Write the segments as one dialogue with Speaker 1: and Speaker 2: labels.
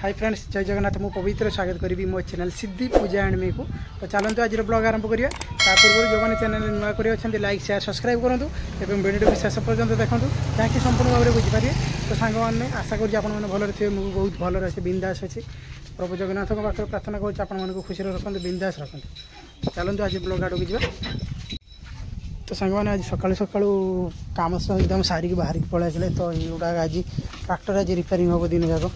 Speaker 1: Hi friends जय जगन्नाथ मु पवित्र स्वागत करी मो channel Siddhi Puja and me को। तो चलते आज ब्लॉग आरंभ करिया। पूर्व जो मैंने चैनल नुआ कर लाइक शेयर सब्सक्राइब करूँ और वीडियो को शेष पर्यंत देखूँ जहाँकि संपूर्ण भाव में बुझीपारे। तो सांग मैंने आशा करुँच आपने भल थे मुझे बहुत भल अच्छे बिंदास अच्छे प्रभु जगन्नाथ पाखे प्रार्थना करूँ खुशी रखते बिंदास रखते। चलते आज ब्लॉग आड़ को। तो सांग मैंने आज सका सका कम एकदम सारिक बाहर पलि तो युवा आज ट्रैक्टर आज रिपेयरिंग हम दिन जाक।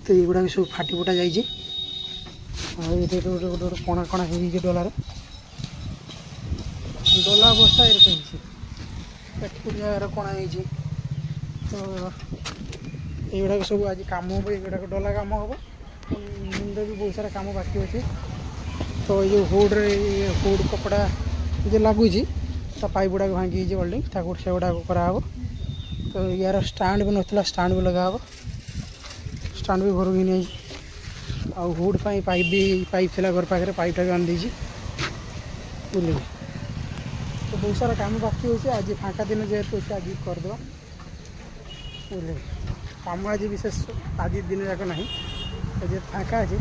Speaker 1: तो युवा सब फाटी फुटा जाइए गोटे कणा कणा हो डलार डला अवस्था जगह कणा हो। तो युवा सब आज कम हम युवा डला कम हम मुंडे भी बहुत सारा कम बाकी अच्छे। तो ये हुड कपड़ा जो लगुच पाइप गुड़ा भांगी वेल्डिंग से गुड़ा कराव। तो यार स्टाण्ड भी नाला स्टाण्ड भी लगा स्टाण्ड भी घर की नहीं हुड पाइप थी घर पाखे पाइपटा भी आनी बुझे। तो बहुत सारा कम बाकी हो आज फाँका दिन जेहेतु आज करदे बुझे। कम आज विशेष आज दिन जाक ना जे फाँका अच्छे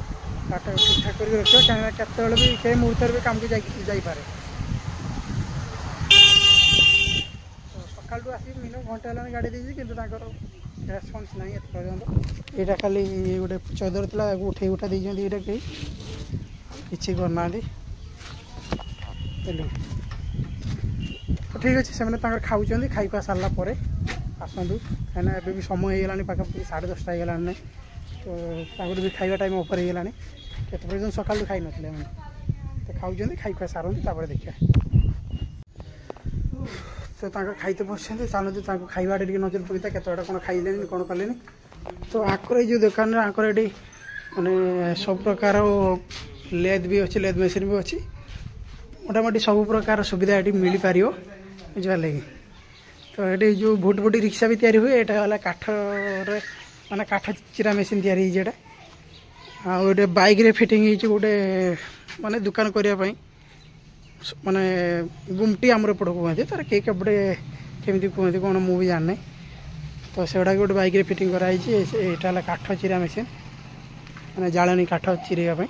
Speaker 1: काटा ठीक ठाक कर रखा कहीं केत भी कई मुहूर्त भी कम को जापे। सकालू आसी मिनिमम घंटे है गाड़ी देती कि रेस्पन्स ना पर्यटन यहाँ खाली गोटे चौदर था उठे उठा देती यहाँ कहीं किसी करना। तो ठीक अच्छे से खाऊँ खाई खुआ सारा आसतु कहीं एवं भी समय होगा पाखापाखि 10:30 होगा। तो भी खाଇବା टाइम ओपर होगा केत पर्यटन सका खाई ना तो खाऊँ खाई खुआ सारती देखिए। तो खाईते बसते चलते खाइबा टे नजर पड़ता केतटा कौन खाइले कौन कले। तो आकर जो दुकान आकर ये माने सब प्रकार लेद भी अच्छे लेद मेसीन भी अच्छी मोटामोटी सब प्रकार सुविधा ये मिल पार बुझे कि। तो ये जो भुट भुटी रिक्शा भी तैयारी हुए यहाँ काठर माने काठ चिरा मेसीन तैयारी होटा आउे बाइक रे फिटिंग गोटे माने दुकान करने माने गुमटी आमर पड़ कहते तार के कपड़े केमी कहते कौन मुझे जाने। तो से गोटे बाइक रे फिटिंग कराई यहाँ काठ चिरा मेसीन मैंने जानी काठ चिरेगा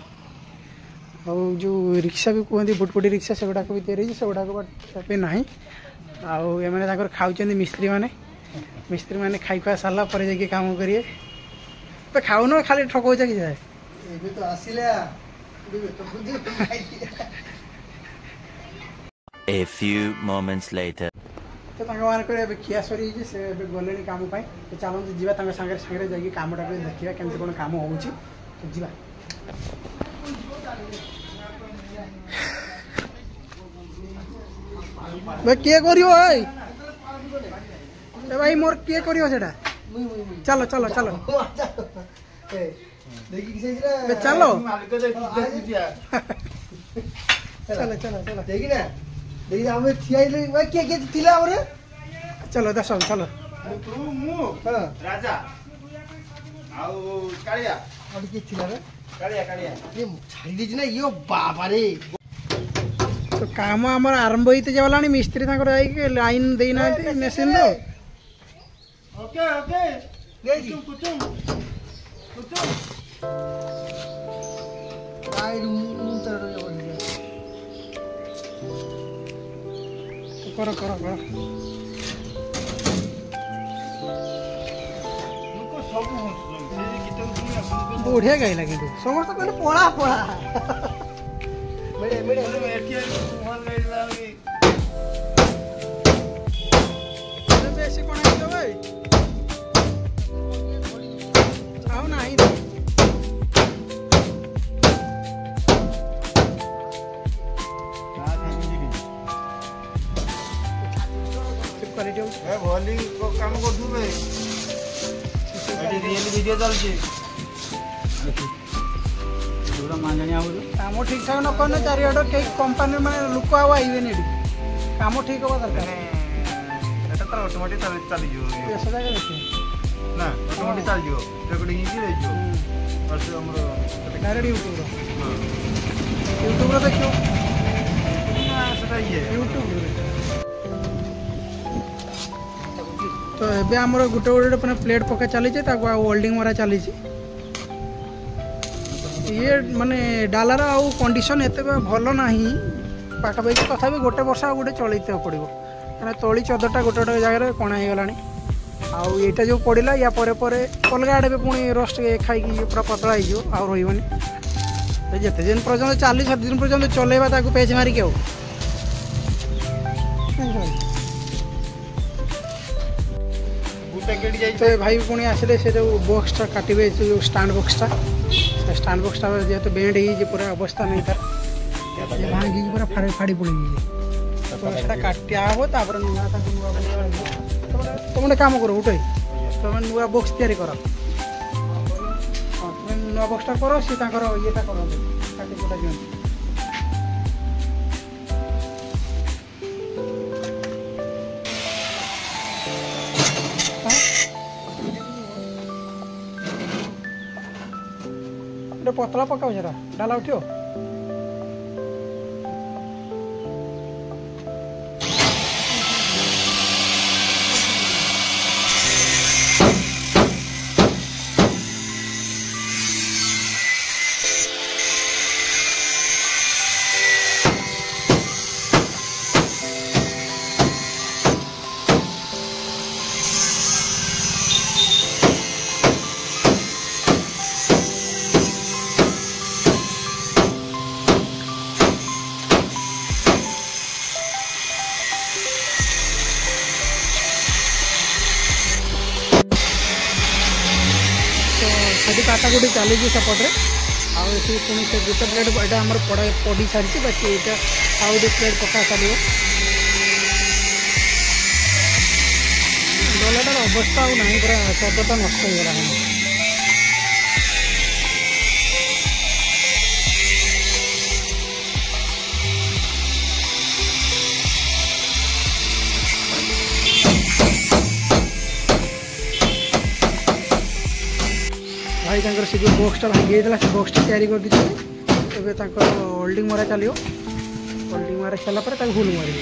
Speaker 1: जो रिक्शा भी कहते भुटभुटी रिक्शा से गुड़ाक भी तैयारी से गुड़ाक ना आने खाऊँ मिस्त्री मैंने खाई खुआ सारा पर जाकि कम करेंगे। तो खाऊन खाली ठकौच कि जाए
Speaker 2: A few moments later.
Speaker 1: तो मानक खिया सरी से गले कम पाई। तो चलते जीवा सागे सागे जाकि कमटा देखा केमती कौन कम हो जीवा। किए कर भाई मोर किए कर चलो चलो चलो चलो चलो चलो चलो देखी हमें चलो दस चलो
Speaker 3: राजा
Speaker 1: तो काम आम आरंभ होते जावानी मिस्त्री लाइन देना मेसीन करो करो करो बढ़िया गाइला कि समस्त कहले पड़ा पड़ा बेसी कौन भाई आओ ना
Speaker 3: भली काम कर वीडियो चलती
Speaker 1: कम ठीक ठाक न करने चारिआड कई कंपानी माने लोक आइबे कम ठीक हम दरकार
Speaker 3: ऑटोमेटिक चली
Speaker 1: ना
Speaker 3: ऑटोमेटिक चल रेकर्डिंग
Speaker 1: डायरेक्ट यूट्यूब देखियो यूट्यूब। तो ये आमर गोटे गोटे प्लेट पका चली वेल्डिंग मरा चली ये माने डालार आउ कंडीशन एत भल ना पाखापाखि तथा गोटे वर्ष आ गोटे चलते पड़ो क्या तली चदरटा गोटे गोटे जगह कणा हो गला आउ यहाँ जो पड़ा या अलग आड़े पुणी रस्ट खाई पूरा पतला हो रही जिते दिन पर्यटन चली 7 दिन पर्यटन चलेगा पेज मारिक तो भाई पुणी आसिले से जो बॉक्सटा काटे जो स्टैंड बॉक्सटा स्टैंड बॉक्सटा जेहतु बेंड हो पूरा अवस्था नहीं तार भांगी पूरा फाड़ी फाड़ी पड़ी तो काटिया हम तापर नुआ तुम गोटे काम कर उठे तुम नुआ बॉक्स तैयारी कर तुम नुआ बॉक्सटा कर सी येटा कर काटी कुटा दिखाँ पतला पकाओ जरा डाला उठो ସେଠି କାଟାକୁଟି ଚାଲିଛି ସେପଟରେ ଆଉ ଏଠି ପୁଣି ସେ ଗୋଟେ ପ୍ଲେଟ୍ ଏଇଟା ଆମର ପଡ଼ି ସାରିଛି ବାକି ଏଇଟା ଆଉ ଗୋଟେ ପ୍ଲେଟ୍ ପକା ଚାଲିବ ଡଲାଟାର ଅବସ୍ଥା ଆଉ ନାହିଁ ପୁରା ଚଦରଟା ନଷ୍ଟ ହେଇଗଲାଣି भाई से जो बॉक्सटा भांगी से बॉक्सटा तैयारी कर दीजिए होल्डिंग मरा चलो होल्डिंग मारी सारापर हुल मारे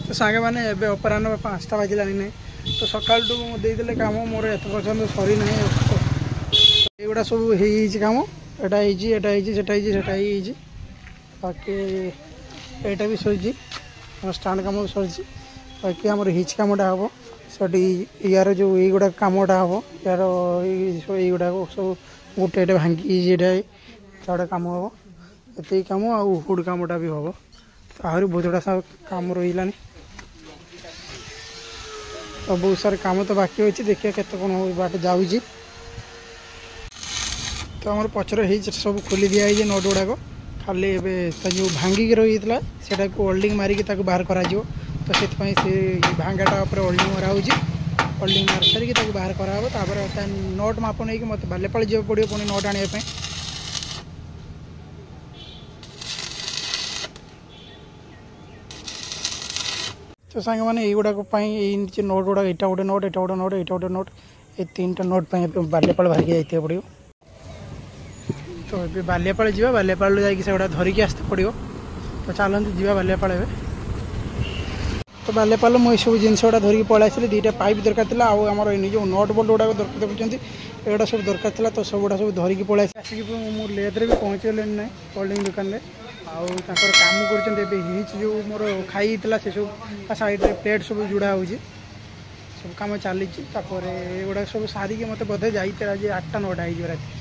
Speaker 1: तो सांगे मैंने एवं अपराह 5टा बाजिला ना तो सका देदेले कम मोर एत पर्यटन सरी ना युवा सब कम यहाँ बाकी यहाँ भी सरी स्टाण कम सरी बाकी आम हिच कमटा हम से यार जो युवा कमटा हम यार युवा सब गोटे भांगी गोटे कम हम ये कम आुड कमटा भी हम तो आहरी बहुत गुड़ा सब कम रही तो बहुत सारे काम तो बाकी अच्छे देखिए केते कौन बाट जाऊँ तो आम पचर सब खोली दिखाई नट गुड़ाक खाली जो भांगिक रही है होल्डिंग मारिक बाहर करा तो से भांगाटा होल्डिंग मरा होल्डिंग मार सारिक बाहर करापर नट माप नहीं मत बालेपाल जा पड़ो पुणी नट आने तो सांग मैंने युवाक नोट गुड़ा यहाँ गोटे नोट यहाँ गोटे नोट यहाँ गोटे नोट ये 3टा नोट बालेपाल बाहर जाइए पड़ो तो ये बालेपाल जा बालेपाल जा धरिकी आसते पड़ो तो चलते जा बालेपाल तो बालेपाल मुझे सब जिनस गुड़ा धरिकी पलि आसली 2टा पाइप दरकार था आम जो नट बोल्ट गुड़ाक दरकार देखुं एगुड़ा सब दरकार था तो सब गुड़ा सब धरिकी पलि आसिक मुझे लेद्रे भी पहुँचल ना होल्डिंग दुकान में आउ काम कर जो मोर खाई से सब साइड रे प्लेट सब जुड़ा हो सब कम चली एगुड़ा सब सारिकी मत बोधे जाइए आज 8टा 9टा हो रात